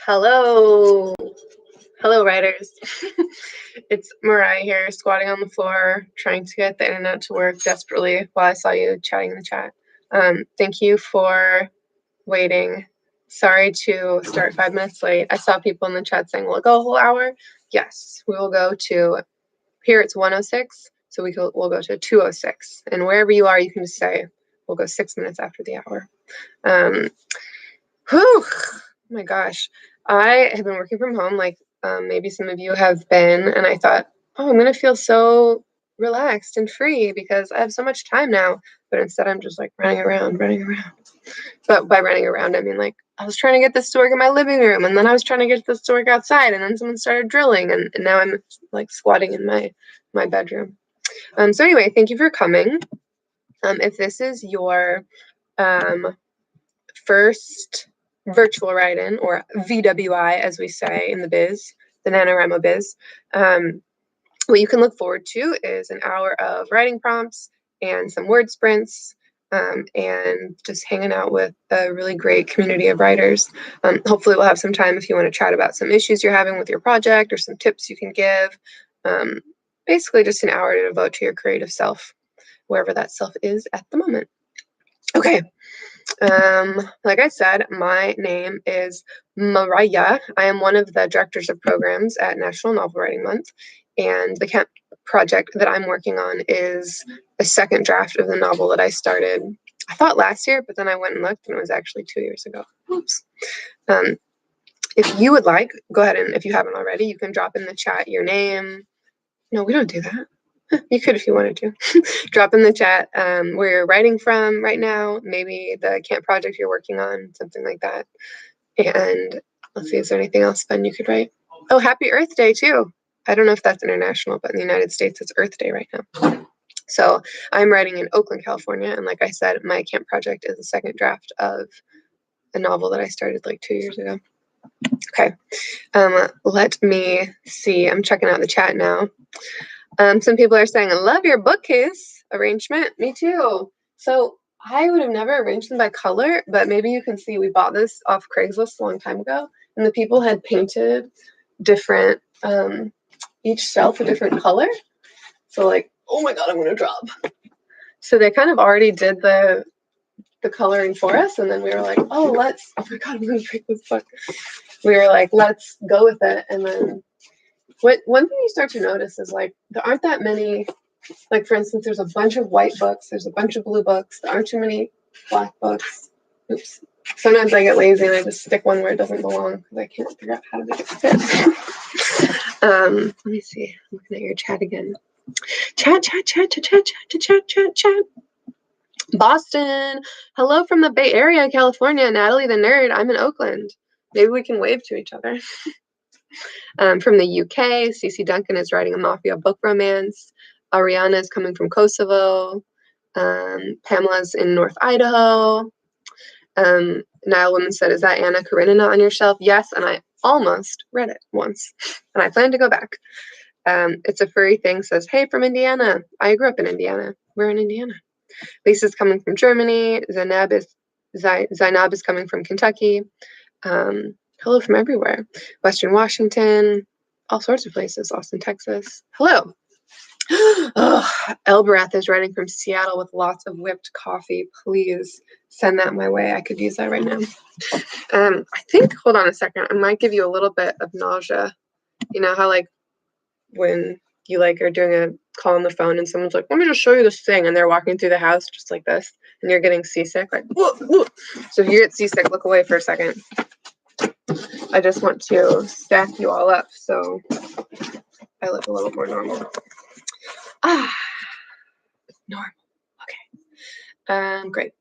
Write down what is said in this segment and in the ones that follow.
Hello. Hello, writers. It's Mariah here, squatting on the floor, trying to get the internet to work desperately while I saw you chatting in the chat. Thank you for waiting. Sorry to start 5 minutes late. I saw people in the chat saying, will it go a whole hour? Yes, we will go to, here it's 1:06, so we'll go to 2:06. And wherever you are, you can just say, we'll go 6 minutes after the hour. Oh my gosh. I have been working from home, like maybe some of you have been, and I thought, oh, I'm going to feel so relaxed and free because I have so much time now. But instead, I'm just like running around. But by running around, I mean like I was trying to get this to work in my living room, and then I was trying to get this to work outside, and then someone started drilling, and now I'm like squatting in my bedroom. So anyway, thank you for coming. If this is your first virtual write-in, or VWI as we say in the biz, the NaNoWriMo biz, what you can look forward to is an hour of writing prompts and some word sprints, and just hanging out with a really great community of writers. Hopefully we'll have some time if you want to chat about some issues you're having with your project or some tips you can give. Basically just an hour to devote to your creative self, wherever that self is at the moment. Okay. Like I said, my name is Mariah. I am one of the directors of programs at National Novel Writing Month, and the Camp project that I'm working on is a second draft of the novel that I started, I thought last year, but then I went and looked and it was actually 2 years ago. Oops. If you would like, go ahead and if you haven't already, you can drop in the chat your name. No, we don't do that. You could if you wanted to. Drop in the chat where you're writing from right now, maybe the camp project you're working on, something like that. And let's see, is there anything else fun you could write? Oh, happy Earth Day too. I don't know if that's international, but in the United States, it's Earth Day right now. So I'm writing in Oakland, California. And like I said, my camp project is a second draft of a novel that I started like 2 years ago. Okay, let me see. I'm checking out the chat now. Some people are saying, I love your bookcase arrangement. Me too. So I would have never arranged them by color, but maybe you can see we bought this off Craigslist a long time ago, and the people had painted different, each shelf a different color. So like, oh my God, I'm going to drop. So they kind of already did the coloring for us, and then we were like, oh my God, I'm going to break this book. We were like, let's go with it, and then one thing you start to notice is like there aren't that many, like for instance, there's a bunch of white books, there's a bunch of blue books, there aren't too many black books. Oops. Sometimes I get lazy and I just stick one where it doesn't belong because I can't figure out how to make it fit. Let me see. I'm looking at your chat again. Chat. Boston. Hello from the Bay Area, California. Natalie the nerd. I'm in Oakland. Maybe we can wave to each other. From the UK, Cece Duncan is writing a mafia book romance. Ariana is coming from Kosovo. Pamela's in North Idaho. Nile Woman said, is that Anna Karenina on your shelf? Yes, and I almost read it once, and I plan to go back. It's a Furry Thing says, hey, from Indiana. I grew up in Indiana. We're in Indiana. Lisa's coming from Germany. Zainab is coming from Kentucky. Hello from everywhere. Western Washington, all sorts of places. Austin, Texas. Hello. Oh, Elbarath is writing from Seattle with lots of whipped coffee. Please send that my way. I could use that right now. I think, hold on a second. I might give you a little bit of nausea. You know how like when you like are doing a call on the phone and someone's like, let me just show you this thing. And they're walking through the house just like this. And you're getting seasick. Like, whoa, whoa. So if you get seasick, look away for a second. I just want to stack you all up so I look a little more normal. Normal. Okay. Great.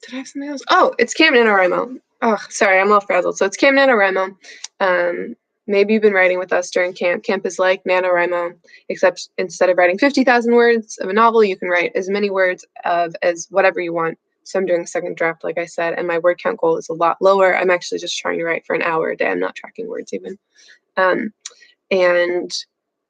Did I have something else? Oh, it's Camp NaNoWriMo. Oh, sorry, I'm all frazzled. So it's Camp NaNoWriMo. Maybe you've been writing with us during camp. Camp is like NaNoWriMo, except instead of writing 50,000 words of a novel, you can write as many words as whatever you want. So I'm doing a second draft, like I said, and my word count goal is a lot lower. I'm actually just trying to write for an hour a day. I'm not tracking words even. And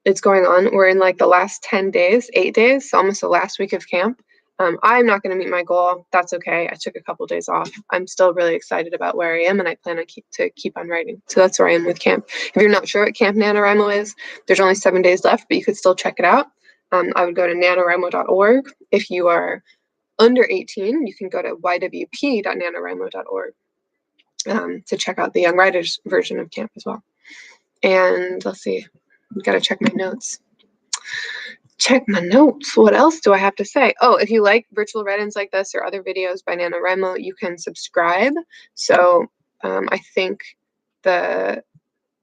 it's going on. We're in like the last 10 days, 8 days, so almost the last week of camp. I'm not going to meet my goal. That's okay. I took a couple days off. I'm still really excited about where I am, and I plan on keep on writing. So that's where I am with camp. If you're not sure what Camp NaNoWriMo is, there's only 7 days left, but you could still check it out. I would go to nanowrimo.org. If you are under 18, you can go to ywp.nanowrimo.org to check out the Young Writers version of camp as well. And let's see, I've got to check my notes. What else do I have to say? Oh, if you like virtual write-ins like this or other videos by NaNoWriMo, you can subscribe. So I think the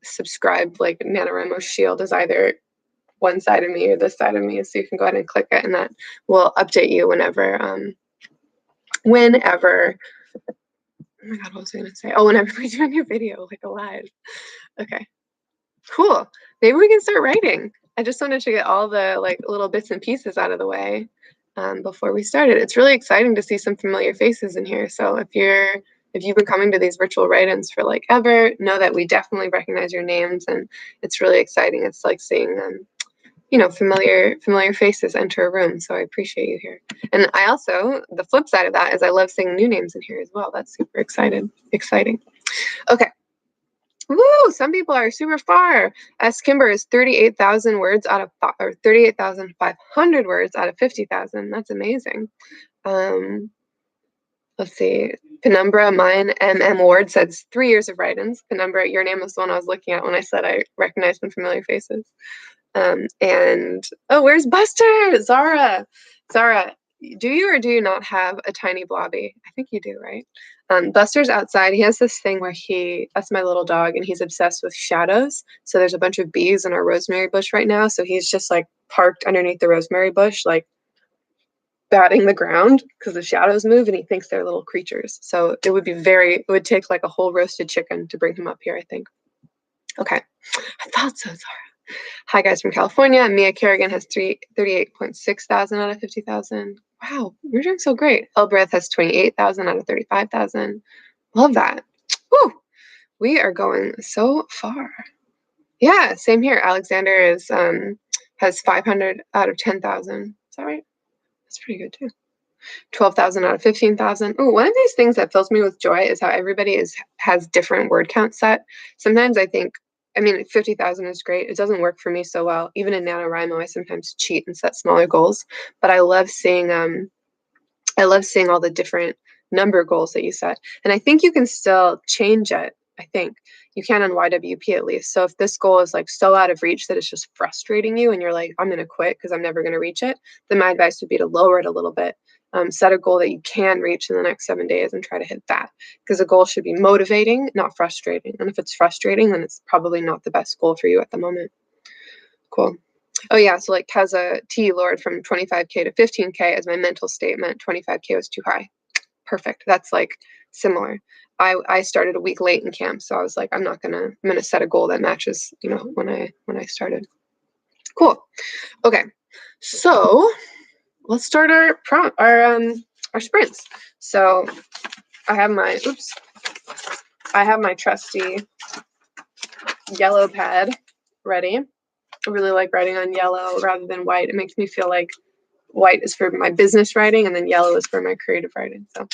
subscribe like NaNoWriMo shield is either one side of me or this side of me. So you can go ahead and click it, and that will update you whenever, oh my God, what was I going to say? Oh, whenever we do a new video, like a live. Okay, cool. Maybe we can start writing. I just wanted to get all the like little bits and pieces out of the way before we started. It's really exciting to see some familiar faces in here. So if you've been coming to these virtual write-ins for like ever, know that we definitely recognize your names, and it's really exciting. It's like seeing familiar faces enter a room. So I appreciate you here. And I also, the flip side of that is I love seeing new names in here as well. That's super exciting. Okay. Woo! Some people are super far. S. Kimber is 38,000 words out of, or 38,500 words out of 50,000. That's amazing. Let's see. Penumbra, mine, MM Ward says 3 years of write-ins. Penumbra, your name was the one I was looking at when I said I recognized some familiar faces. And oh, where's Buster? Zara, do you or do you not have a tiny blobby? I think you do, right? Buster's outside. He has this thing where that's my little dog, and he's obsessed with shadows. So there's a bunch of bees in our rosemary bush right now. So he's just like parked underneath the rosemary bush, like batting the ground because the shadows move, and he thinks they're little creatures. So it would take like a whole roasted chicken to bring him up here, I think. Okay, I thought so, Zara. Hi guys from California. Mia Kerrigan has 38.6 thousand out of 50,000. Wow, you're doing so great. Elbreth has 28,000 out of 35,000. Love that. Woo! We are going so far. Yeah, same here. Alexander has 500 out of 10,000. Is that right? That's pretty good too. 12,000 out of 15,000. Oh, one of these things that fills me with joy is how everybody has different word count set. Sometimes I think, 50,000 is great. It doesn't work for me so well. Even in NaNoWriMo, I sometimes cheat and set smaller goals. But I love seeing all the different number goals that you set. And I think you can still change it. I think you can on YWP at least. So if this goal is like so out of reach that it's just frustrating you and you're like, I'm going to quit because I'm never going to reach it, then my advice would be to lower it a little bit. Set a goal that you can reach in the next 7 days and try to hit that, because a goal should be motivating, not frustrating. And if it's frustrating, then it's probably not the best goal for you at the moment. Cool. Oh yeah, so like Keza T lowered from 25K to 15K as my mental statement. 25K was too high. Perfect. That's like similar. I started a week late in camp, so I was like, I'm gonna set a goal that matches, when I started. Cool. Okay, so let's start our sprints. So I have my trusty yellow pad ready. I really like writing on yellow rather than white. It makes me feel like white is for my business writing and then yellow is for my creative writing. So,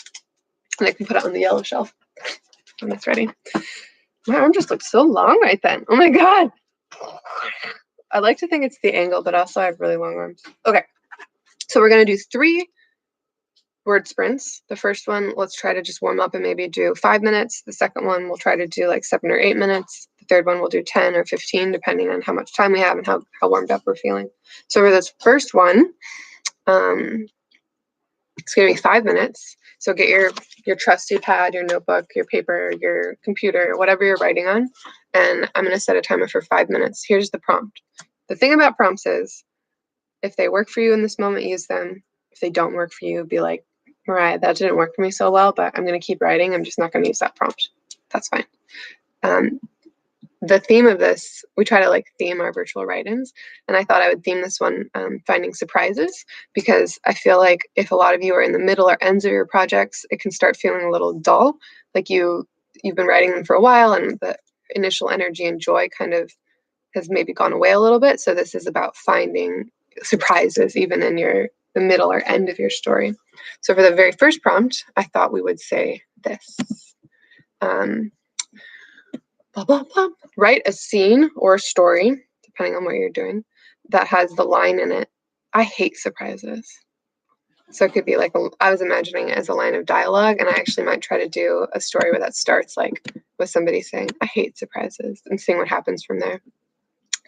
and I can put it on the yellow shelf when it's ready. My arm just looks so long right then. Oh my God. I like to think it's the angle, but also I have really long arms. Okay. So we're going to do 3 word sprints. The first one, let's try to just warm up and maybe do 5 minutes. The second one, we'll try to do like 7 or 8 minutes. The third one, we'll do 10 or 15, depending on how much time we have and how warmed up we're feeling. So for this first one, it's going to be 5 minutes. So get your trusty pad, your notebook, your paper, your computer, whatever you're writing on. And I'm going to set a timer for 5 minutes. Here's the prompt. The thing about prompts is, if they work for you in this moment, use them. If they don't work for you, be like, Mariah, that didn't work for me so well, but I'm going to keep writing. I'm just not going to use that prompt. That's fine. The theme of this, we try to theme our virtual write-ins, and I thought I would theme this one finding surprises, because I feel like if a lot of you are in the middle or ends of your projects, it can start feeling a little dull. Like you've been writing them for a while, and the initial energy and joy kind of has maybe gone away a little bit. So this is about finding surprises even in the middle or end of your story. So for the very first prompt, I thought we would say this. Blah, blah, blah. Write a scene or a story, depending on what you're doing, that has the line in it, "I hate surprises." So it could be like, I was imagining it as a line of dialogue, and I actually might try to do a story where that starts like with somebody saying, "I hate surprises," and seeing what happens from there.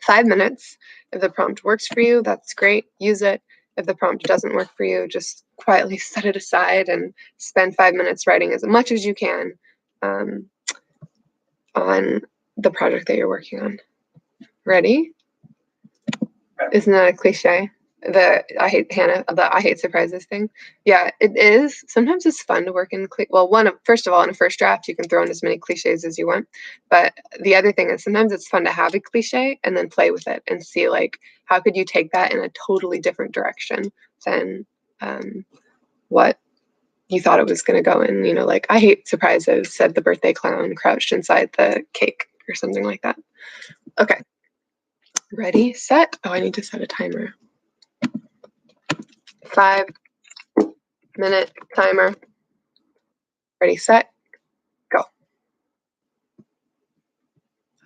5 minutes. If the prompt works for you, that's great. Use it. If the prompt doesn't work for you, just quietly set it aside and spend 5 minutes writing as much as you can on the project that you're working on. Ready? Isn't that a cliche? The I hate surprises thing. Yeah, it is. Sometimes it's fun to work in first of all, in a first draft, you can throw in as many cliches as you want. But the other thing is sometimes it's fun to have a cliche and then play with it and see like how could you take that in a totally different direction than what you thought it was going to go in. You know, like, "I hate surprises," said the birthday clown crouched inside the cake, or something like that. Okay. Ready, set. Oh, I need to set a timer. 5-minute timer. Ready, set, go.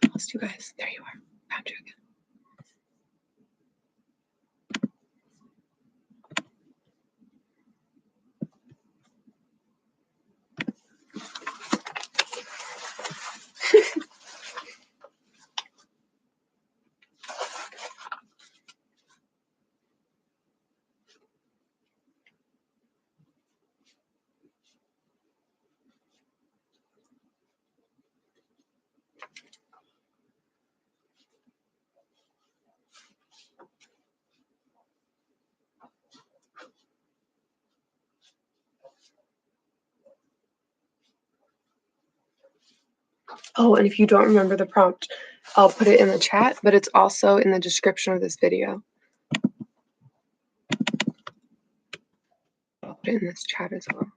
I lost you guys. There you are. Found you again. Oh, and if you don't remember the prompt, I'll put it in the chat, but it's also in the description of this video. I'll put it in this chat as well.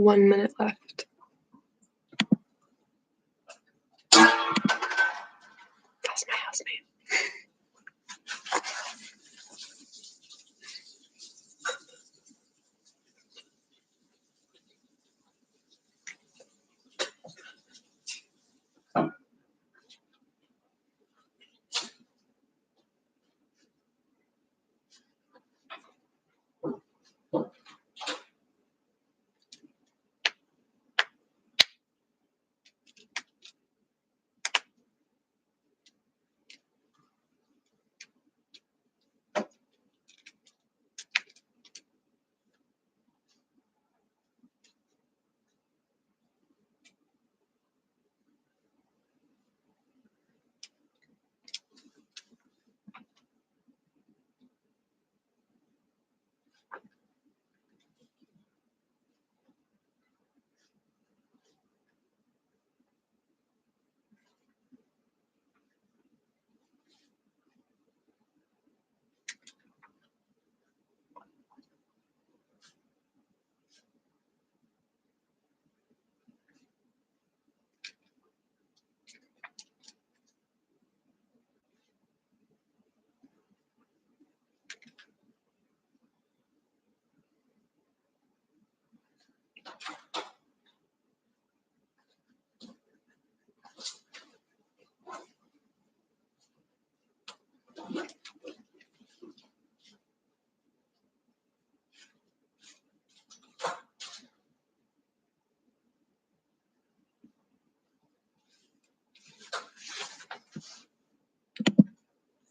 1 minute left. That's my housemate.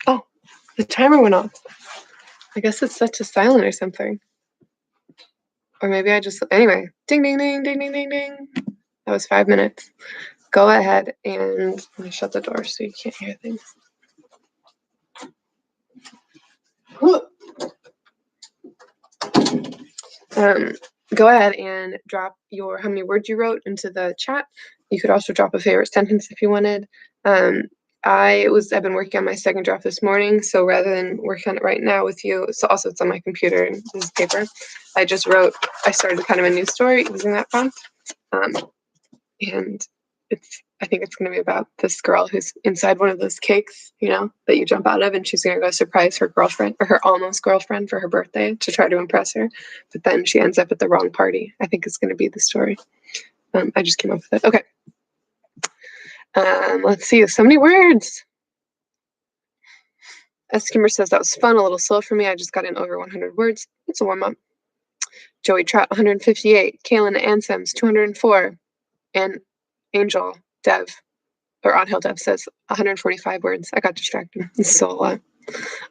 Oh, the timer went off. I guess it's set to silent or something. Or maybe I just, anyway, ding, ding, ding, ding, ding, ding, ding. That was 5 minutes. Go ahead and let me shut the door so you can't hear things. Go ahead and drop how many words you wrote into the chat. You could also drop a favorite sentence if you wanted. I've been working on my second draft this morning, so rather than working on it right now with you, so also it's on my computer and this is paper. I started kind of a new story using that prompt. And I think it's going to be about this girl who's inside one of those cakes, that you jump out of, and she's going to go surprise her girlfriend or her almost girlfriend for her birthday to try to impress her. But then she ends up at the wrong party. I think it's going to be the story. I just came up with it. Okay. Let's see. So many words. Skimmer says that was fun, a little slow for me. I just got in over 100 words. It's a warm up. Joey Trout, 158. Kaylin Ansems, 204. And Angel Dev, or On Hill Dev, says 145 words. I got distracted. It's still a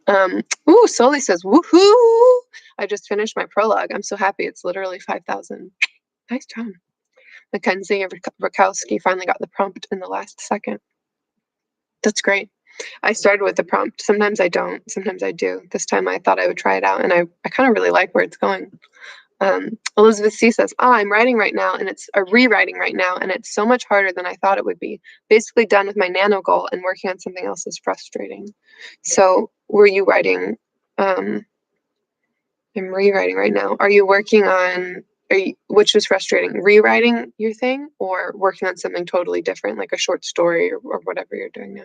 lot. Soli says, woohoo! I just finished my prologue. I'm so happy. It's literally 5,000. Nice job. Mackenzie Rakowski finally got the prompt in the last second. That's great. I started with the prompt. Sometimes I don't. Sometimes I do. This time I thought I would try it out, and I kind of really like where it's going. Elizabeth C says, I'm writing right now, and it's rewriting right now, and it's so much harder than I thought it would be. Basically done with my nano goal, and working on something else is frustrating. So were you writing, I'm rewriting right now. Are you working on, which was frustrating, rewriting your thing or working on something totally different, like a short story or whatever you're doing now?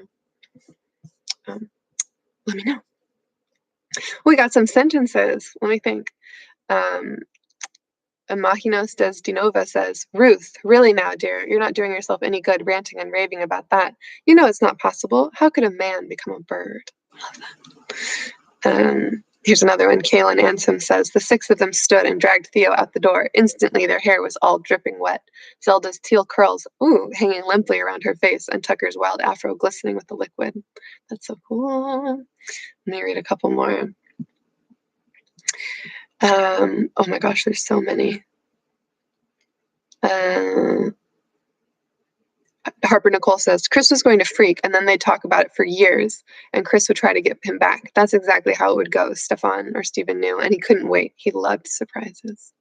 Let me know. We got some sentences. Let me think. Imaginos des Dinova says, Ruth, really now, dear, you're not doing yourself any good ranting and raving about that. You know it's not possible. How could a man become a bird? Love that. Here's another one. Kaylin Ansem says, the six of them stood and dragged Theo out the door. Instantly, their hair was all dripping wet. Zelda's teal curls, hanging limply around her face, and Tucker's wild afro glistening with the liquid. That's so cool. Let me read a couple more. Oh my gosh, there's so many. Harper Nicole says, Chris was going to freak, and then they'd talk about it for years, and Chris would try to get him back. That's exactly how it would go, Stefan or Stephen knew, and he couldn't wait. He loved surprises.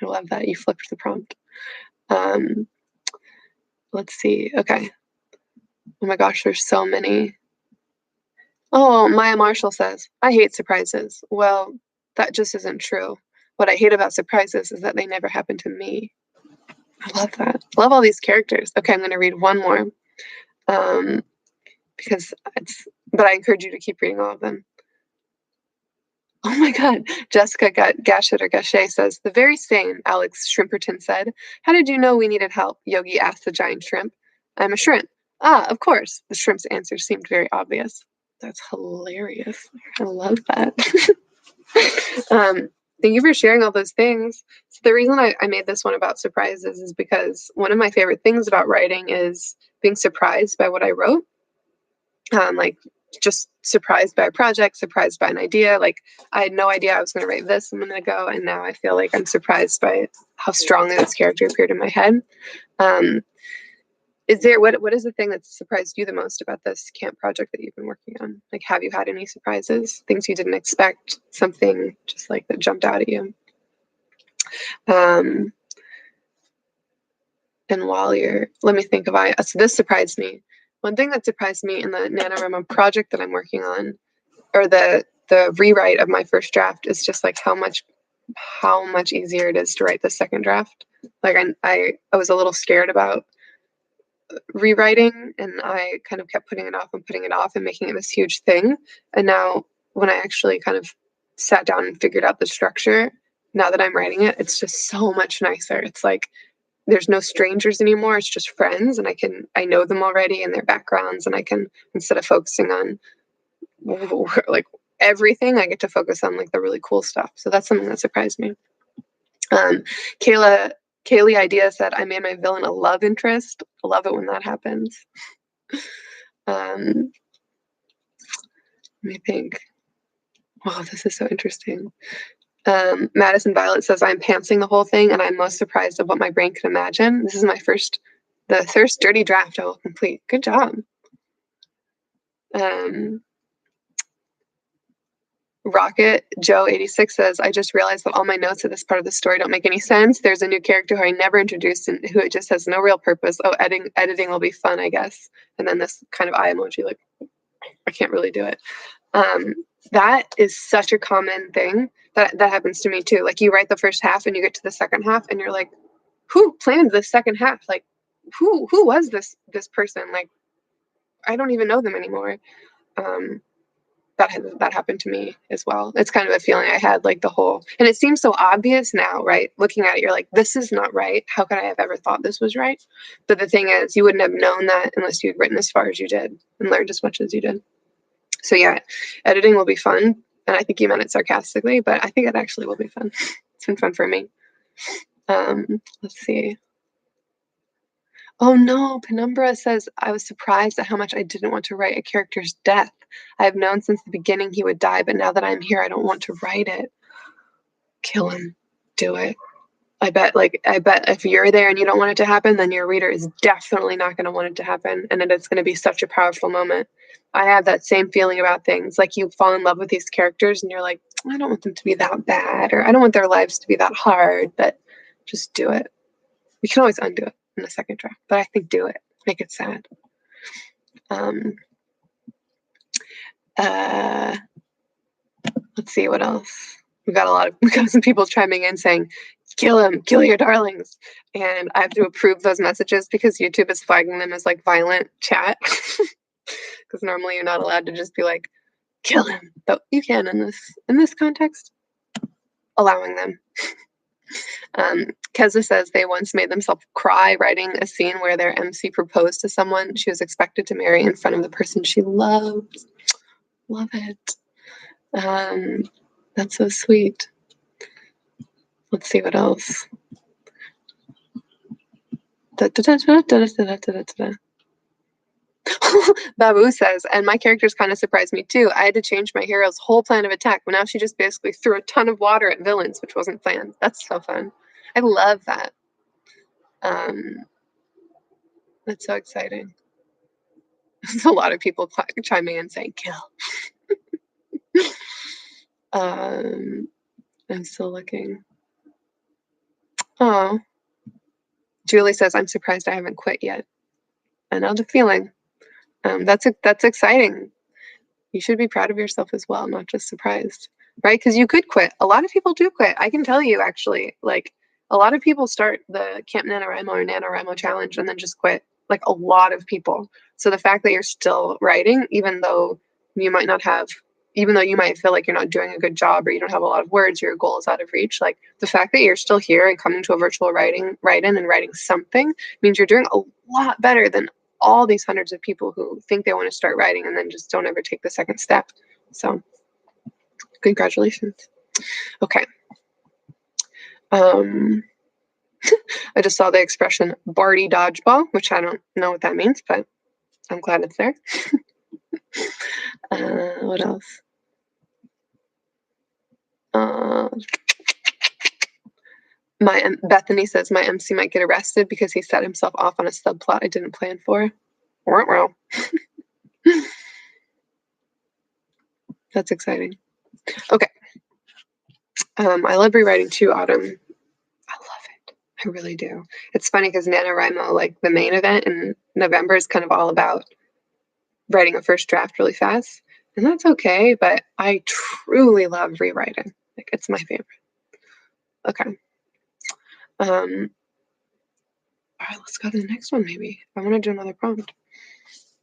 I love that. You flipped the prompt. Let's see. Okay. Oh my gosh, there's so many. Oh, Maya Marshall says, I hate surprises. Well, that just isn't true. What I hate about surprises is that they never happen to me. I love that. I love all these characters. Okay, I'm going to read one more because but I encourage you to keep reading all of them. Oh my God. Jessica Gashit or Gachet says, the very same, Alex Shrimperton said. How did you know we needed help? Yogi asked the giant shrimp. I'm a shrimp. Ah, of course. The shrimp's answer seemed very obvious. That's hilarious. I love that. Thank you for sharing all those things. So the reason I made this one about surprises is because one of my favorite things about writing is being surprised by what I wrote. Like just surprised by a project, surprised by an idea. Like I had no idea I was going to write this a minute ago, and now I feel like I'm surprised by how strongly this character appeared in my head. Is there what is the thing that surprised you the most about this camp project that you've been working on? Like, have you had any surprises, things you didn't expect, something just like that jumped out at you? And while let me think of so this surprised me. One thing that surprised me in the NaNoWriMo project that I'm working on, or the rewrite of my first draft, is just like how much easier it is to write the second draft. Like I was a little scared about rewriting, and I kind of kept putting it off and making it this huge thing. And now when I actually kind of sat down and figured out the structure, now that I'm writing it, it's just so much nicer. It's like there's no strangers anymore. It's just friends, and I know them already and their backgrounds, and I can, instead of focusing on like everything, I get to focus on like the really cool stuff. So that's something that surprised me. Kaylee Idea said, I made my villain a love interest. I love it when that happens. Let me think. Wow, this is so interesting. Madison Violet says, I'm pantsing the whole thing, and I'm most surprised of what my brain can imagine. This is the first dirty draft I will complete. Good job. Rocket Joe 86 says, I just realized that all my notes at this part of the story don't make any sense. There's a new character who I never introduced and who it just has no real purpose. Oh, editing will be fun, I guess. And then this kind of eye emoji, like I can't really do it. That is such a common thing that happens to me too. Like you write the first half and you get to the second half and you're like, who planned the second half? Like who was this person? Like I don't even know them anymore. That happened to me as well. It's kind of a feeling I had, like and it seems so obvious now, right? Looking at it, you're like, this is not right. How could I have ever thought this was right? But the thing is, you wouldn't have known that unless you'd written as far as you did and learned as much as you did. So yeah, editing will be fun. And I think you meant it sarcastically, but I think it actually will be fun. It's been fun for me. Let's see. Oh no, Penumbra says, I was surprised at how much I didn't want to write a character's death. I have known since the beginning he would die, but now that I'm here, I don't want to write it. Kill him. Do it. I bet if you're there and you don't want it to happen, then your reader is definitely not going to want it to happen. And it's going to be such a powerful moment. I have that same feeling about things. Like you fall in love with these characters and you're like, I don't want them to be that bad, or I don't want their lives to be that hard, but just do it. We can always undo it in the second draft, but I think do it. Make it sad. Let's see what else. We got some people chiming in saying, kill him, kill your darlings. And I have to approve those messages because YouTube is flagging them as like violent chat. Because normally you're not allowed to just be like, kill him. But you can in this context, allowing them. Keza says they once made themselves cry writing a scene where their MC proposed to someone she was expected to marry in front of the person she loved. Love it. That's so sweet. Let's see what else. Babu says, and my characters kind of surprised me too. I had to change my hero's whole plan of attack, but now she just basically threw a ton of water at villains, which wasn't planned. That's so fun. I love that. That's so exciting. There's a lot of people chiming in saying kill. I'm still looking. Oh, Julie says, I'm surprised I haven't quit yet. I know the feeling. That's exciting. You should be proud of yourself as well, not just surprised, right? Because you could quit. A lot of people do quit. I can tell you, actually, like A lot of people start the Camp NaNoWriMo or NaNoWriMo challenge and then just quit, like a lot of people. So the fact that you're still writing, even though you might not have, even though you might feel like you're not doing a good job or you don't have a lot of words, your goal is out of reach, like the fact that you're still here and coming to a virtual write-in and writing something means you're doing a lot better than all these hundreds of people who think they want to start writing and then just don't ever take the second step. So congratulations. Okay. I just saw the expression Barty dodgeball, which I don't know what that means, but I'm glad it's there. What else? Bethany says my MC might get arrested because he set himself off on a subplot I didn't plan for. That's exciting. Okay. I love rewriting too, Autumn. I love it. I really do. It's funny because NaNoWriMo, like the main event in November, is kind of all about writing a first draft really fast. And that's okay, but I truly love rewriting. Like, it's my favorite. Okay. All right, let's go to the next one, maybe. I want to do another prompt.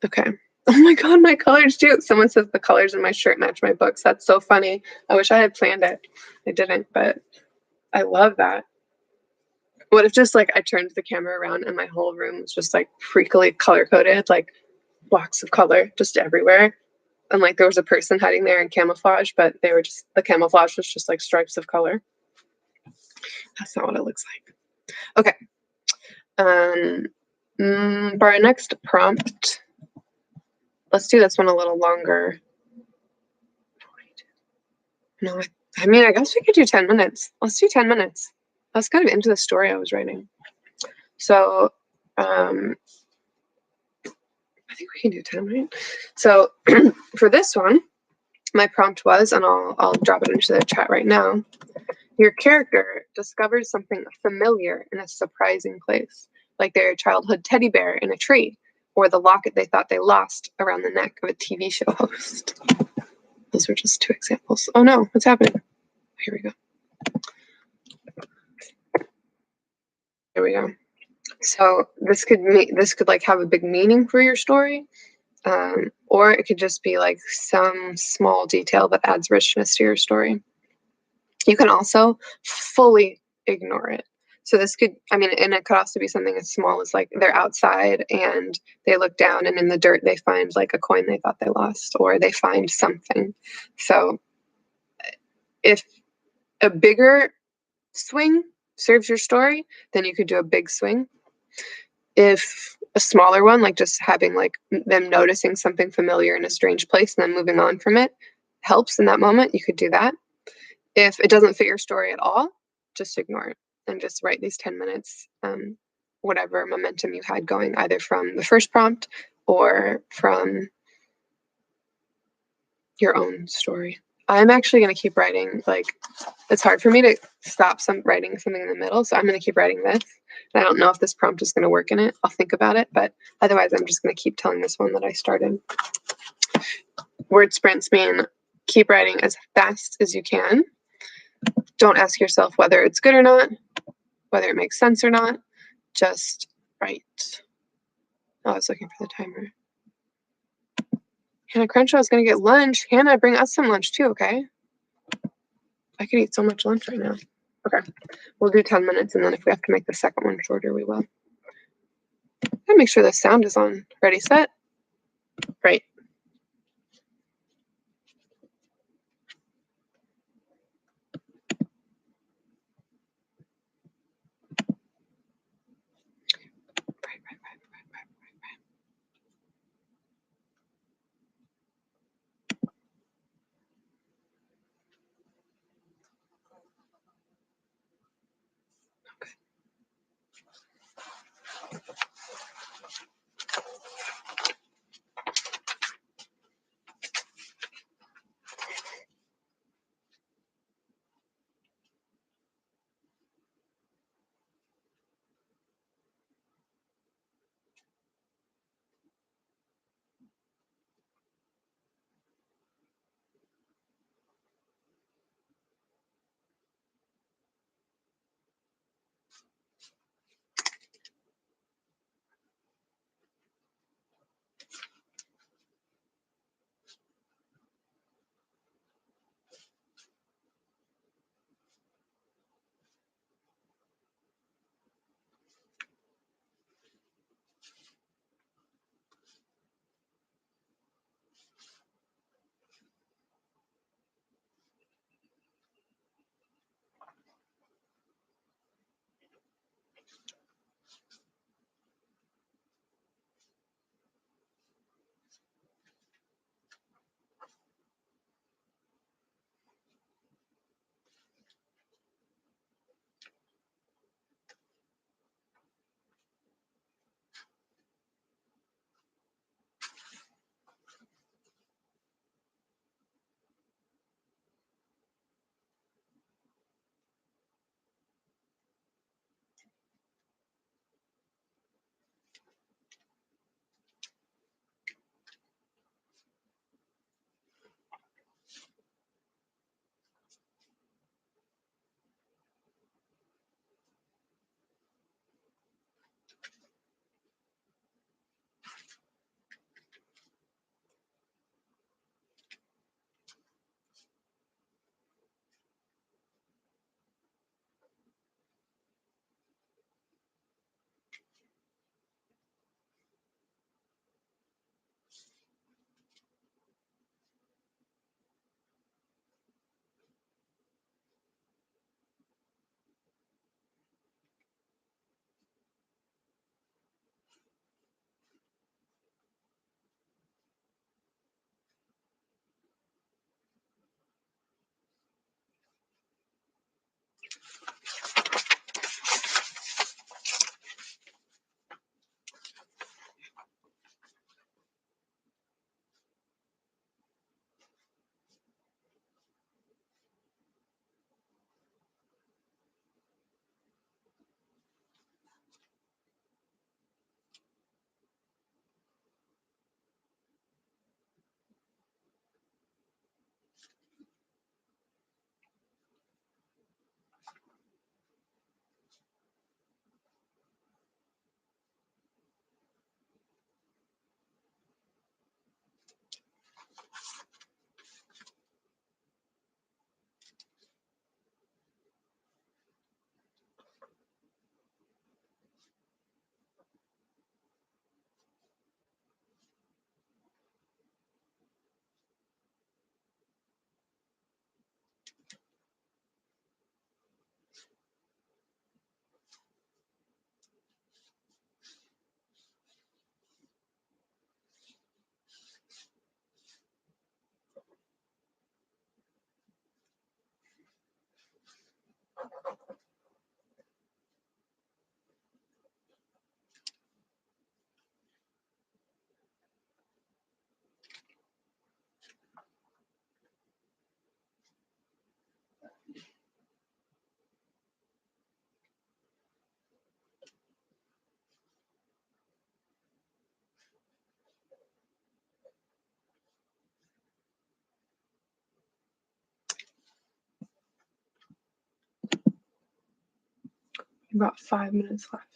Okay. Oh my God, my colors too. Someone says the colors in my shirt match my books. That's so funny. I wish I had planned it. I didn't, but I love that. What if just like I turned the camera around and my whole room was just like freakily color coded, like blocks of color just everywhere. And like there was a person hiding there in camouflage, but they were just, the camouflage was just like stripes of color. That's not what it looks like. Okay. For our next prompt, let's do this one a little longer. No, I mean, I guess we could do 10 minutes. Let's do 10 minutes. I was kind of into the story I was writing. So, I think we can do 10, right? So for this one, my prompt was, and I'll drop it into the chat right now. Your character discovers something familiar in a surprising place, like their childhood teddy bear in a tree, or the locket they thought they lost around the neck of a TV show host. Those were just 2 examples. Oh no, what's happening? Here we go. Here we go. So this could like have a big meaning for your story, or it could just be like some small detail that adds richness to your story. You can also fully ignore it. So this could, I mean, and it could also be something as small as like they're outside and they look down and in the dirt they find like a coin they thought they lost, or they find something. So if a bigger swing serves your story, then you could do a big swing. If a smaller one, like just having like them noticing something familiar in a strange place and then moving on from it helps in that moment, you could do that. If it doesn't fit your story at all, just ignore it and just write these 10 minutes, whatever momentum you had going, either from the first prompt or from your own story. I'm actually going to keep writing. Like, it's hard for me to stop writing something in the middle, so I'm going to keep writing this. And I don't know if this prompt is going to work in it. I'll think about it, but otherwise I'm just going to keep telling this one that I started. Word sprints mean keep writing as fast as you can. Don't ask yourself whether it's good or not, whether it makes sense or not. Just write. Oh, I was looking for the timer. Hannah Crenshaw's going to get lunch. Hannah, bring us some lunch too, okay? I could eat so much lunch right now. Okay, we'll do 10 minutes, and then if we have to make the second one shorter, we will. Gotta make sure the sound is on. Ready, set, right. About 5 minutes left.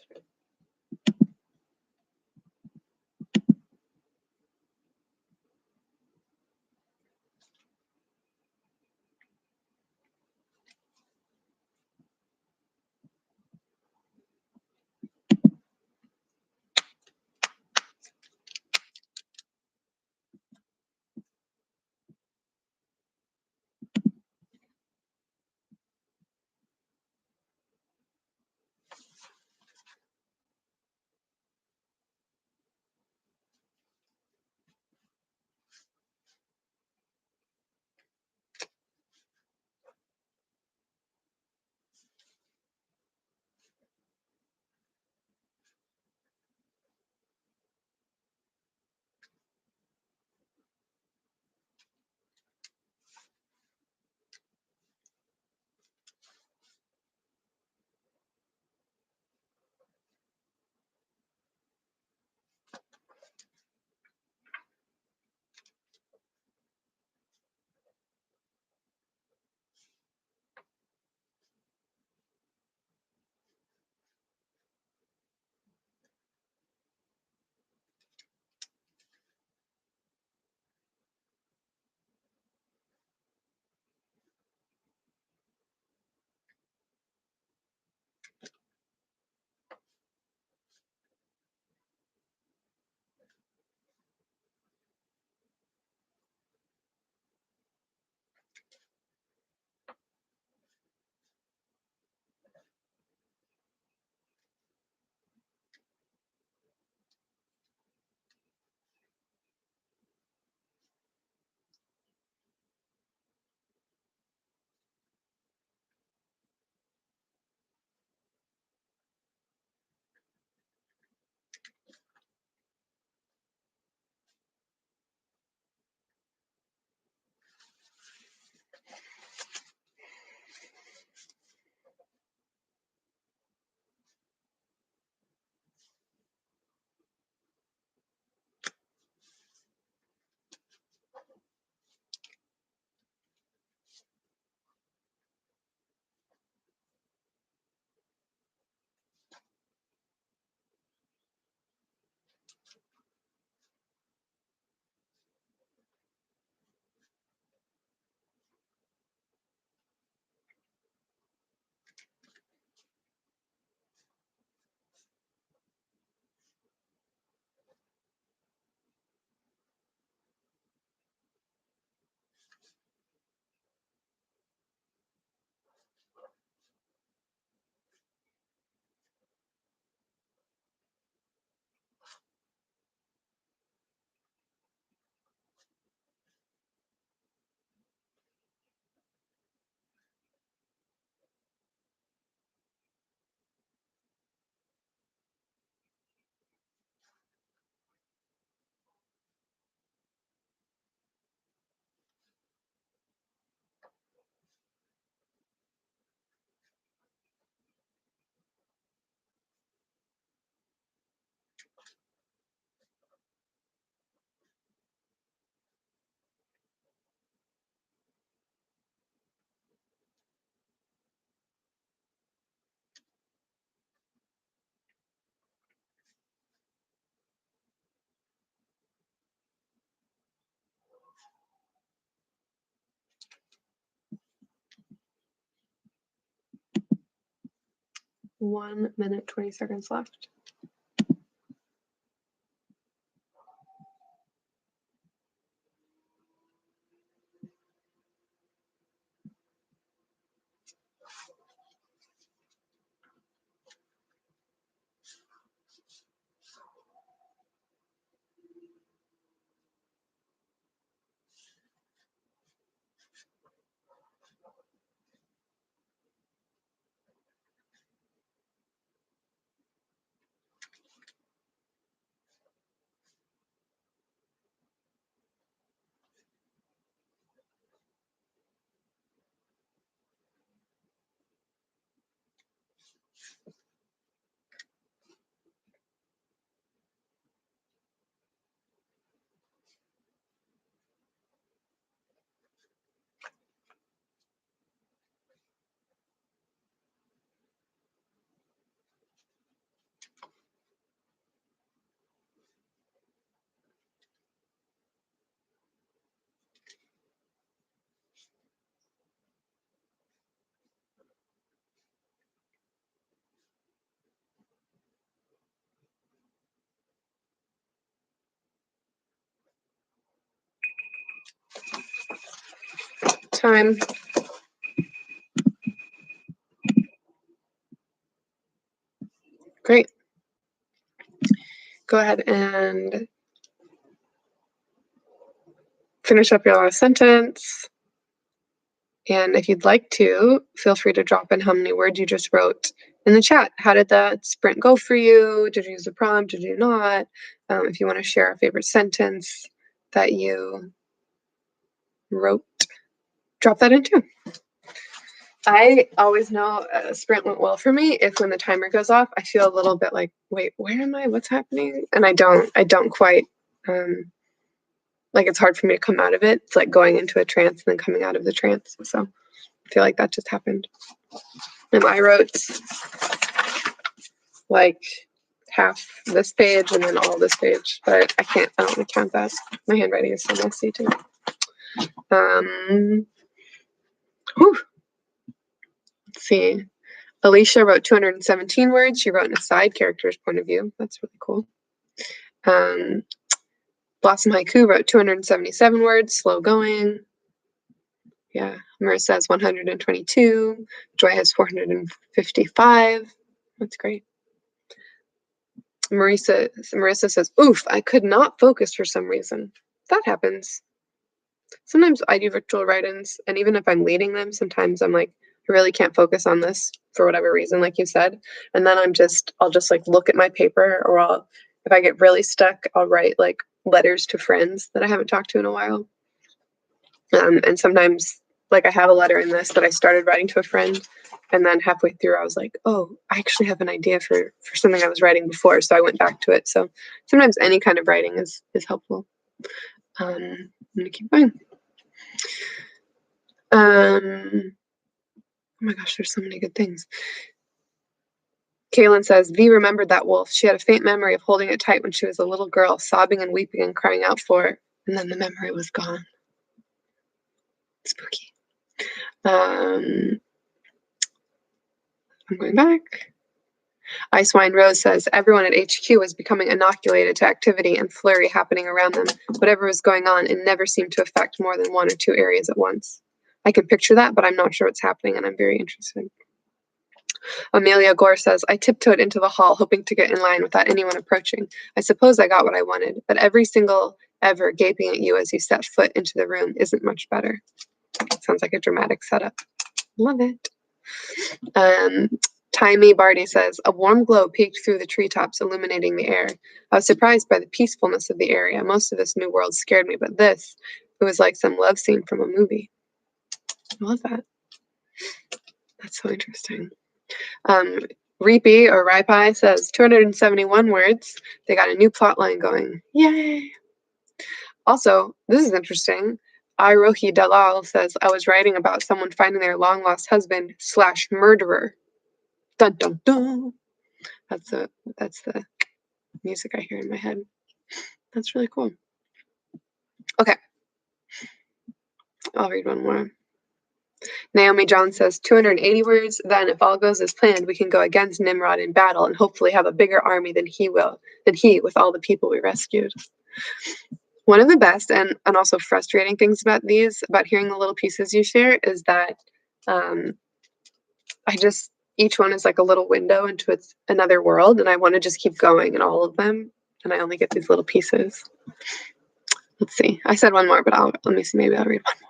One minute, 20 seconds left. time. Great. Go ahead and finish up your last sentence. And if you'd like to, feel free to drop in how many words you just wrote in the chat. How did that sprint go for you? Did you use the prompt? Did you not? If you want to share a favorite sentence that you wrote, drop that in too. I always know a sprint went well for me if when the timer goes off, I feel a little bit like, wait, where am I? What's happening? And I don't quite, like it's hard for me to come out of it. It's like going into a trance and then coming out of the trance. So I feel like that just happened. And I wrote like half this page and then all this page, but I don't want to count that. My handwriting is so messy too. Whew. Let's see. Alicia wrote 217 words. She wrote in a side character's point of view. That's really cool. Blossom Haiku wrote 277 words, slow going. Yeah, Marissa has 122. Joy has 455. That's great. Marissa says, oof, I could not focus for some reason. That happens. Sometimes I do virtual write-ins, and even if I'm leading them, sometimes I'm like, I really can't focus on this for whatever reason, like you said. And then I'll just like look at my paper, or if I get really stuck, I'll write like letters to friends that I haven't talked to in a while. And sometimes like I have a letter in this that I started writing to a friend, and then halfway through I was like, oh, I actually have an idea for something I was writing before, so I went back to it. So sometimes any kind of writing is helpful. I'm gonna keep going. Oh my gosh, there's so many good things. Kaylin says, V remembered that wolf. She had a faint memory of holding it tight when she was a little girl, sobbing and weeping and crying out for it, and then the memory was gone. Spooky. I'm going back. Ice Wine Rose says, everyone at HQ was becoming inoculated to activity and flurry happening around them. Whatever was going on, it never seemed to affect more than one or two areas at once. I can picture that, but I'm not sure what's happening, and I'm very interested. Amelia Gore says, I tiptoed into the hall, hoping to get in line without anyone approaching. I suppose I got what I wanted, but every single ever gaping at you as you set foot into the room isn't much better. Sounds like a dramatic setup. Love it. Timey Barty says, a warm glow peeked through the treetops, illuminating the air. I was surprised by the peacefulness of the area. Most of this new world scared me, but this, it was like some love scene from a movie. I love that. That's so interesting. Reapy or Ripi says 271 words. They got a new plot line going. Yay! Also, this is interesting. Irohi Dalal says, I was writing about someone finding their long-lost husband / murderer. Dun dun dun. That's the music I hear in my head. That's really cool. Okay. I'll read one more. Naomi John says 280 words. Then, if all goes as planned, we can go against Nimrod in battle and hopefully have a bigger army than he with all the people we rescued. One of the best and also frustrating things about hearing the little pieces you share, is that each one is like a little window into another world, and I want to just keep going in all of them, and I only get these little pieces. Let's see. I said one more, but let me see. Maybe I'll read one more.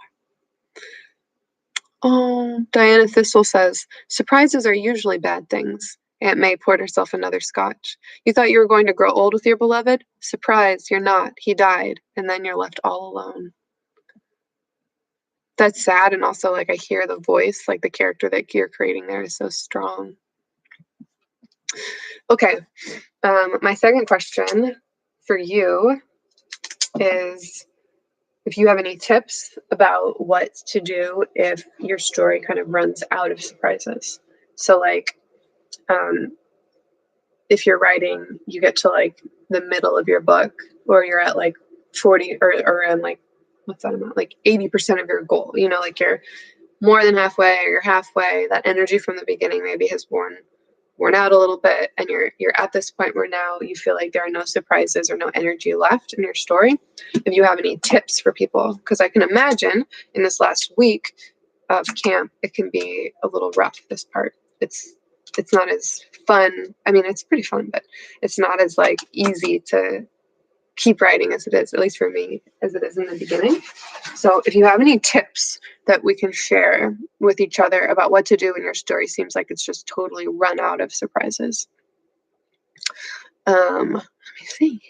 Oh, Diana Thistle says, surprises are usually bad things. Aunt May poured herself another scotch. You thought you were going to grow old with your beloved? Surprise, you're not. He died, and then you're left all alone. That's sad, and also like I hear the voice, like the character that you're creating there is so strong. Okay, my second question for you is if you have any tips about what to do if your story kind of runs out of surprises. So like, if you're writing, you get to like the middle of your book, or you're at like 40 or around like, what's that amount? Like 80% of your goal, like you're more than halfway or you're halfway, that energy from the beginning maybe has worn worn out a little bit, and you're at this point where now you feel like there are no surprises or no energy left in your story, if you have any tips for people, because I can imagine in this last week of camp it can be a little rough, this part. It's not as fun. I mean, it's pretty fun, but it's not as like easy to keep writing as it is, at least for me, as it is in the beginning. So if you have any tips that we can share with each other about what to do when your story seems like it's just totally run out of surprises. Let me see.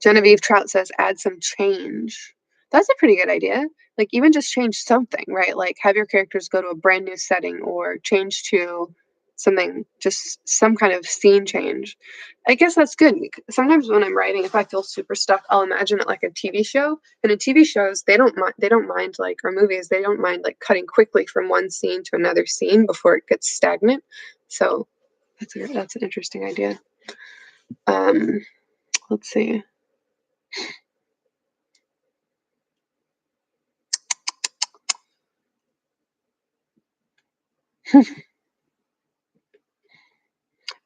Genevieve Trout says add some change. That's a pretty good idea. Like even just change something, right? Like have your characters go to a brand new setting or change to something, just some kind of scene change. I guess that's good. Sometimes when I'm writing, if I feel super stuck, I'll imagine it like a TV show. And in TV shows, they don't mind like, or movies, they don't mind like cutting quickly from one scene to another scene before it gets stagnant. So that's an interesting idea. Let's see.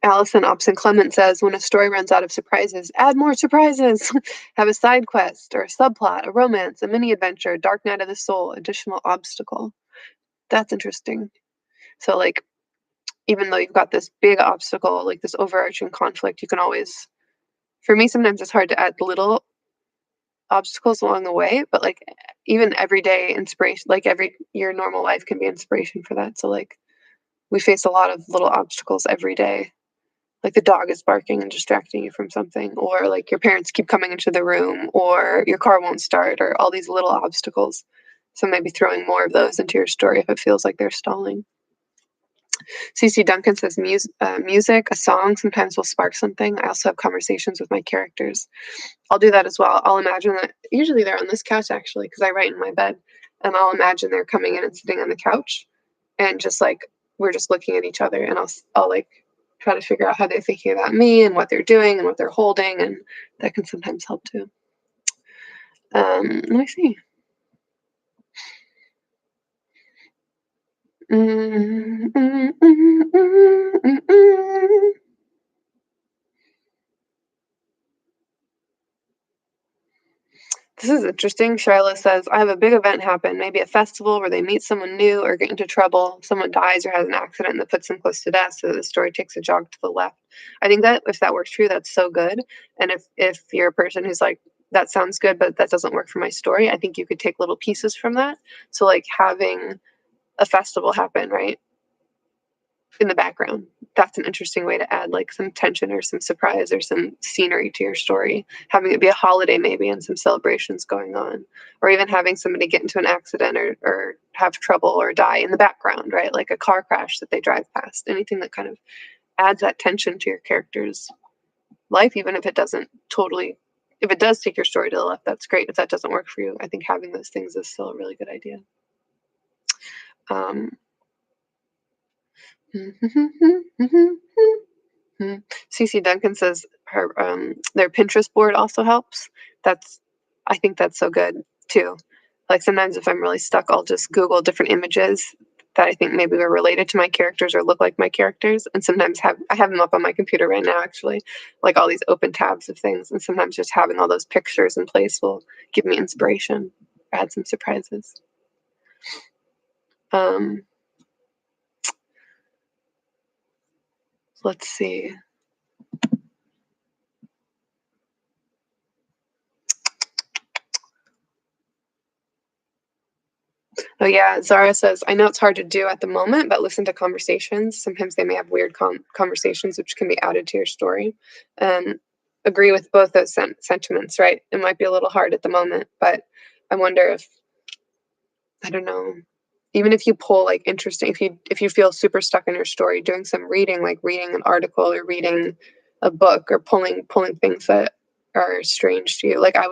Allison Upson Clement says, when a story runs out of surprises, add more surprises. Have a side quest or a subplot, a romance, a mini adventure, dark night of the soul, additional obstacle. That's interesting. So, like, even though you've got this big obstacle, like this overarching conflict, you can always, for me, sometimes it's hard to add little obstacles along the way, but like even everyday inspiration, like your normal life can be inspiration for that. So, like, we face a lot of little obstacles every day. Like the dog is barking and distracting you from something, or like your parents keep coming into the room, or your car won't start, or all these little obstacles. So maybe throwing more of those into your story if it feels like they're stalling. CC Duncan says music, a song sometimes will spark something. I also have conversations with my characters. I'll do that as well. I'll imagine that usually they're on this couch actually, because I write in my bed, and I'll imagine they're coming in and sitting on the couch, and just like we're just looking at each other, and I'll like try to figure out how they're thinking about me and what they're doing and what they're holding, and that can sometimes help too. Let me see. This is interesting. Shyla says, I have a big event happen, maybe a festival where they meet someone new or get into trouble. Someone dies or has an accident that puts them close to death, so the story takes a jog to the left. I think that if that works for you, that's so good. And if you're a person who's like, that sounds good, but that doesn't work for my story, I think you could take little pieces from that. So like having a festival happen, right, in the background. That's an interesting way to add like some tension or some surprise or some scenery to your story. Having it be a holiday maybe and some celebrations going on, or even having somebody get into an accident or have trouble or die in the background, right? Like a car crash that they drive past. Anything that kind of adds that tension to your character's life, even if it doesn't totally, if it does take your story to the left, that's great. If that doesn't work for you, I think having those things is still a really good idea. CC Duncan says her their Pinterest board also helps. I think that's so good too. Like sometimes if I'm really stuck, I'll just Google different images that I think maybe are related to my characters or look like my characters. And sometimes I have them up on my computer right now actually, like all these open tabs of things. And sometimes just having all those pictures in place will give me inspiration, add some surprises. Let's see. Oh yeah, Zara says, I know it's hard to do at the moment, but listen to conversations. Sometimes they may have weird conversations which can be added to your story. Agree with both those sentiments, right? It might be a little hard at the moment, but I wonder if, I don't know, even if you pull like interesting, if you feel super stuck in your story, doing some reading, like reading an article or reading a book or pulling things that are strange to you. Like where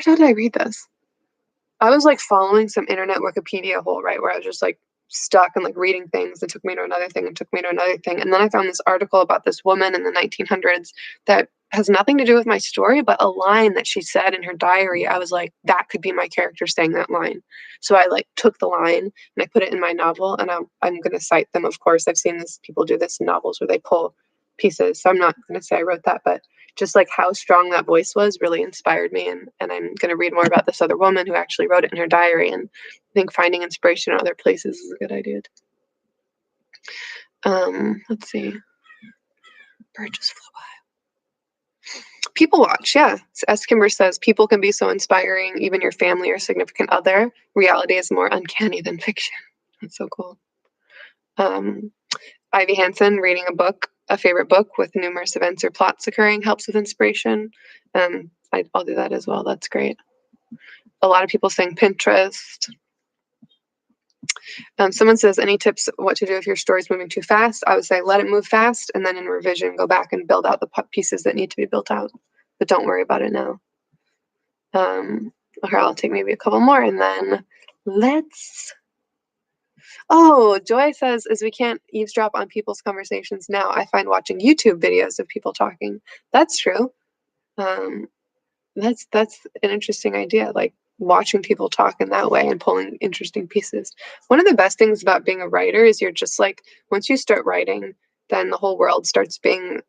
did I read this? I was like following some internet Wikipedia hole, right, where I was just like stuck and like reading things. It took me to another thing and took me to another thing. And then I found this article about this woman in the 1900s that has nothing to do with my story, but a line that she said in her diary. I was like, that could be my character saying that line. So I like took the line and I put it in my novel, and I'm going to cite them. Of course, I've seen this, people do this in novels where they pull pieces. So I'm not going to say I wrote that, but just like how strong that voice was really inspired me. And I'm going to read more about this other woman who actually wrote it in her diary. And I think finding inspiration in other places is a good idea. Let's see. Bird just flew by. People watch, yeah. As Kimber says, people can be so inspiring, even your family or significant other. Reality is more uncanny than fiction. That's so cool. Ivy Hansen, reading a favorite book with numerous events or plots occurring helps with inspiration. I'll do that as well. That's great. A lot of people saying Pinterest. Someone says, any tips what to do if your story's moving too fast? I would say let it move fast, and then in revision, go back and build out the pieces that need to be built out. But don't worry about it now. Okay, I'll take maybe a couple more, and then let's... Oh, Joy says, as we can't eavesdrop on people's conversations now, I find watching YouTube videos of people talking. That's true. That's an interesting idea, like watching people talk in that way and pulling interesting pieces. One of the best things about being a writer is you're just like, once you start writing, then the whole world starts being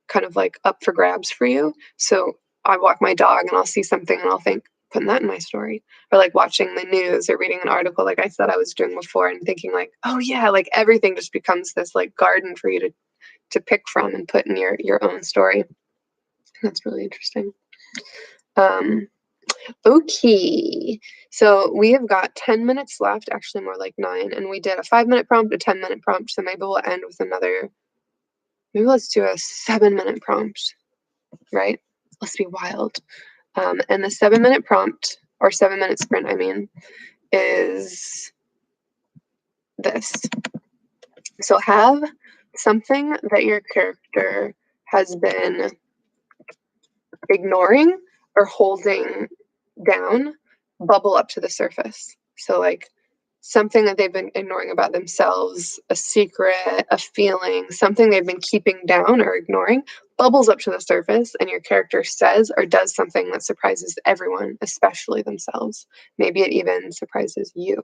kind of like up for grabs for you. So I walk my dog and I'll see something and I'll think, putting that in my story. Or like watching the news or reading an article like I said I was doing before and thinking like, oh yeah, like everything just becomes this like garden for you to pick from and put in your own story. That's really interesting. Okay, so we have got 10 minutes left, actually more like 9, and we did a 5-minute prompt, a 10-minute prompt, so maybe we'll end with another, maybe let's do a 7-minute prompt, right? Let's be wild. And the 7-minute prompt, or 7-minute sprint, I mean, is this. So have something that your character has been ignoring or holding down bubble up to the surface. So like something that they've been ignoring about themselves, a secret, a feeling, something they've been keeping down or ignoring bubbles up to the surface, and your character says or does something that surprises everyone, especially themselves. Maybe it even surprises you.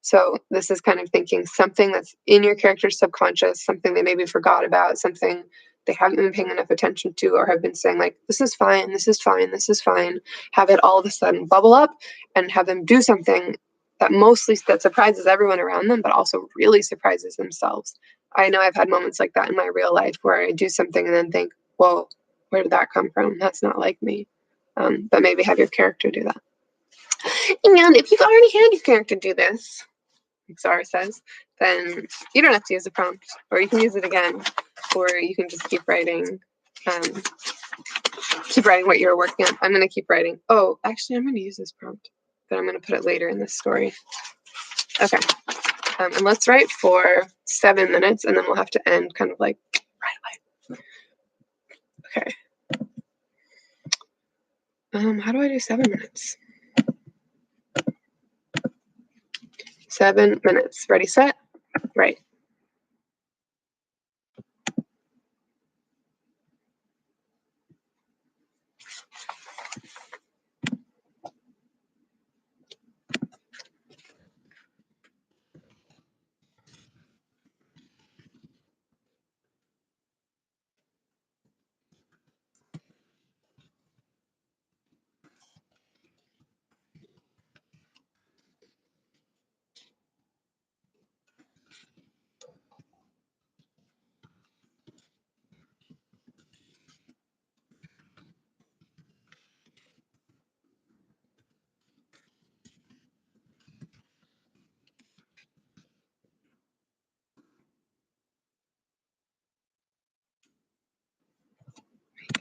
So this is kind of thinking something that's in your character's subconscious, something they maybe forgot about, something they haven't been paying enough attention to, or have been saying like, this is fine, this is fine, this is fine. Have it all of a sudden bubble up and have them do something that surprises everyone around them, but also really surprises themselves. I know I've had moments like that in my real life where I do something and then think, whoa, where did that come from? That's not like me. But maybe have your character do that. And if you've already had your character do this, like Zara says, then you don't have to use a prompt, or you can use it again, or you can just keep writing what you're working on. I'm going to keep writing. Oh, actually, I'm going to use this prompt, but I'm going to put it later in this story. Okay. And let's write for 7 minutes, and then we'll have to end kind of like right away. Okay. How do I do 7 minutes? 7 minutes. Ready, set, right.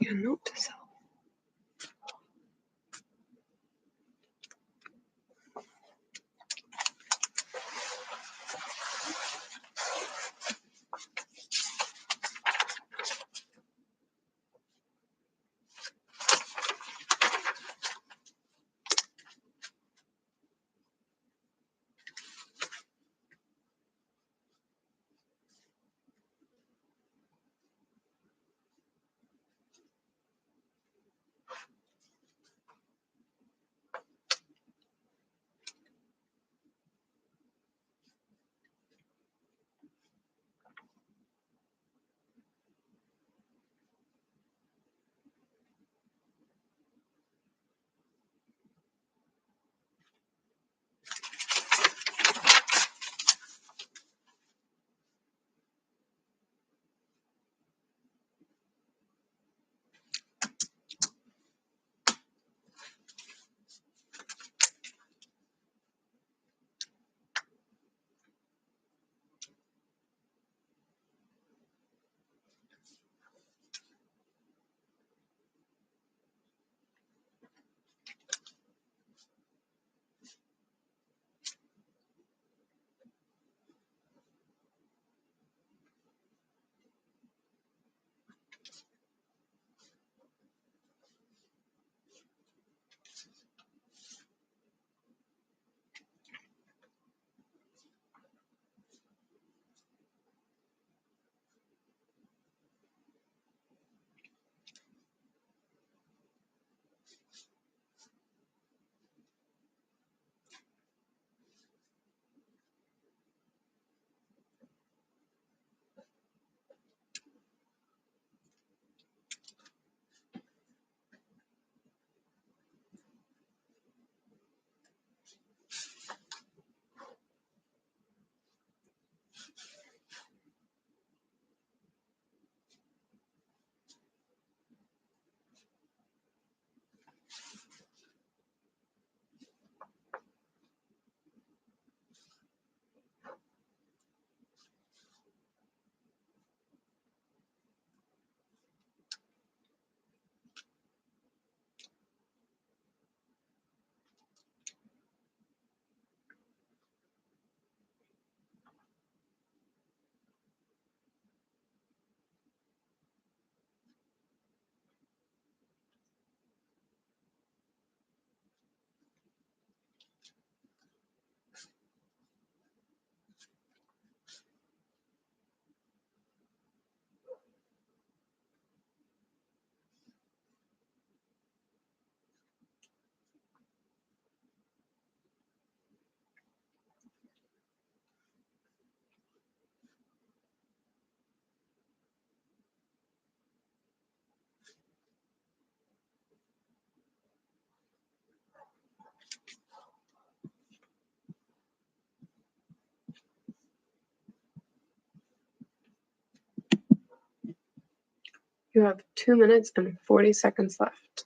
Making a note to self. You have 2 minutes and 40 seconds left.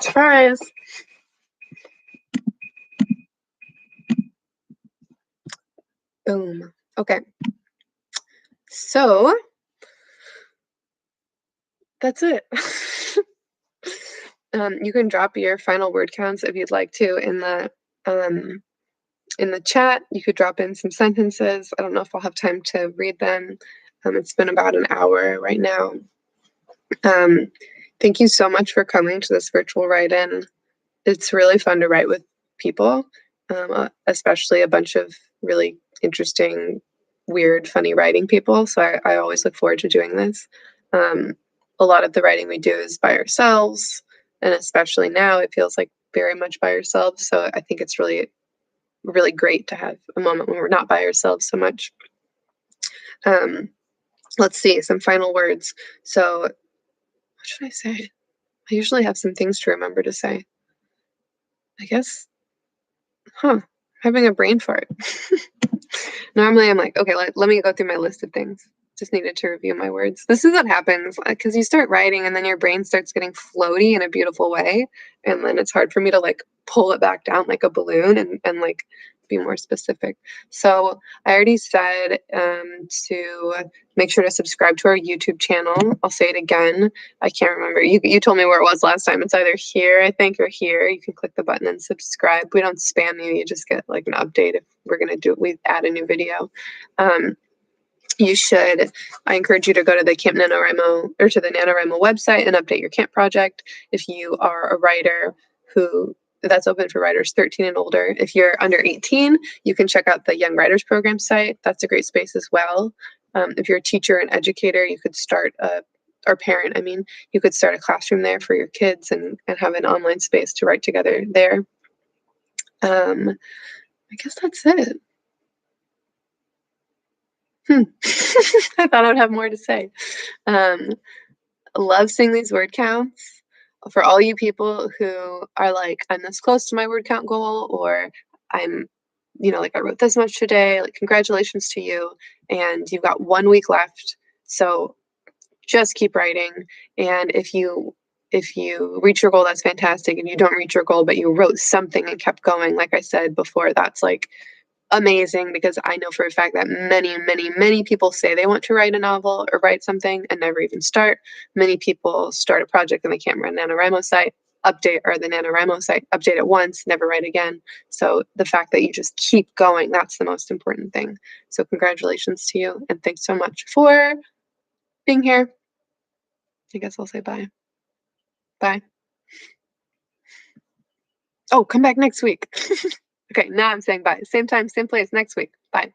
Surprise! Boom. Okay. So that's it. You can drop your final word counts if you'd like to in the chat. You could drop in some sentences. I don't know if I'll have time to read them. It's been about an hour right now. Thank you so much for coming to this virtual write-in. It's really fun to write with people, especially a bunch of really interesting, weird, funny writing people. So I always look forward to doing this. A lot of the writing we do is by ourselves, and especially now it feels like very much by ourselves. So I think it's really, really great to have a moment when we're not by ourselves so much. Let's see, some final words. So what should I say? I usually have some things to remember to say. I guess, having a brain fart. Normally I'm like, okay, let me go through my list of things. Just needed to review my words. This is what happens because you start writing and then your brain starts getting floaty in a beautiful way. And then it's hard for me to like pull it back down like a balloon and like be more specific. So I already said to make sure to subscribe to our YouTube channel. I'll say it again. I can't remember. You told me where it was last time. It's either here, I think, or here. You can click the button and subscribe. We don't spam you. You just get like an update if we're going to do it. We add a new video. I encourage you to go to the Camp NaNoWriMo or to the NaNoWriMo website and update your camp project. If you are a writer that's open for writers 13 and older. If you're under 18, you can check out the Young Writers Program site. That's a great space as well. If you're a teacher and educator, you could start or parent, I mean, you could start a classroom there for your kids and have an online space to write together there. I guess that's it. I thought I would have more to say. Love seeing these word counts. for all you people who are like, I'm this close to my word count goal, or I'm, like I wrote this much today, like congratulations to you. And you've got 1 week left. So just keep writing. And if you reach your goal, that's fantastic. And you don't reach your goal, but you wrote something and kept going, like I said before, that's like amazing, because I know for a fact that many, many, many people say they want to write a novel or write something and never even start. Many people start a project and they can't run NaNoWriMo site, update, or the NaNoWriMo site, update it once, never write again. So the fact that you just keep going, that's the most important thing. So congratulations to you, and thanks so much for being here. I guess I'll say bye. Bye. Oh, come back next week. Okay, now I'm saying bye. Same time, same place next week. Bye.